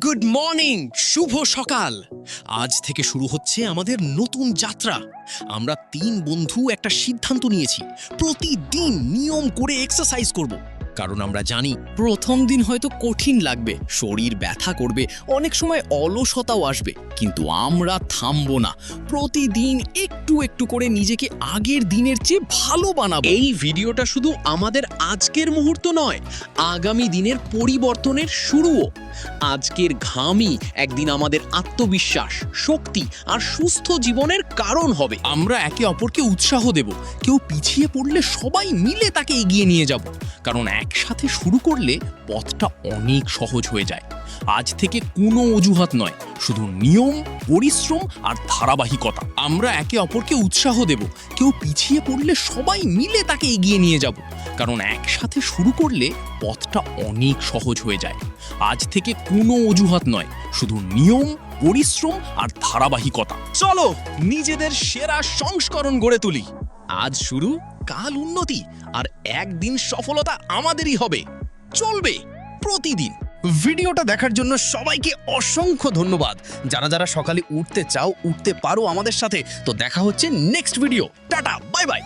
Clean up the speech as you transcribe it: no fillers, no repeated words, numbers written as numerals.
Good morning, শুভ সকাল। আজ থেকে শুরু হচ্ছে আমাদের নতুন যাত্রা। আমরা 3 বন্ধু একটা সিদ্ধান্ত নিয়েছি, প্রতিদিন নিয়ম করে এক্সারসাইজ করব। কারণ আমরা জানি প্রথম দিন হয়তো কঠিন লাগবে, শরীর ব্যথা করবে, অনেক সময় অলসতাও আসবে, কিন্তু আমরা থামবো না। প্রতিদিন একটু একটু করে নিজেকে আগের দিনের চেয়ে ভালো বানাবো। এই ভিডিওটা শুধু আমাদের আজকের মুহূর্ত নয়, আগামী দিনের পরিবর্তনের শুরুও। আজকের ঘামই একদিন আমাদের আত্মবিশ্বাস, শক্তি আর সুস্থ জীবনের কারণ হবে। আমরা একে অপরকে উৎসাহ দেব, কেউ পিছিয়ে পড়লে সবাই মিলে তাকে এগিয়ে নিয়ে যাব। কারণ একসাথে শুরু করলে পথটা অনেক সহজ হয়ে যায়। আজ থেকে কোনো অজুহাত নয়, শুধু নিয়ম, পরিশ্রম আর ধারাবাহিকতা। আমরা একে অপরকে উৎসাহ দেব, কেউ পিছিয়ে পড়লে সবাই মিলে তাকে এগিয়ে নিয়ে যাব। কারণ একসাথে শুরু করলে পথটা অনেক সহজ হয়ে যায়। আজ থেকে কোনো অজুহাত নয়, শুধু নিয়ম, পরিশ্রম আর ধারাবাহিকতা। চলো নিজেদের সেরা সংস্করণ গড়ে তুলি। আজ শুরু, কাল উন্নতি, আর একদিন সফলতা আমাদেরই হবে। চলবে প্রতিদিন। ভিডিওটা দেখার জন্য সবাইকে অসংখ্য ধন্যবাদ। যারা যারা সকালে উঠতে চাও, উঠতে পারো আমাদের সাথে। তো দেখা হচ্ছে next video. Tata, bye bye.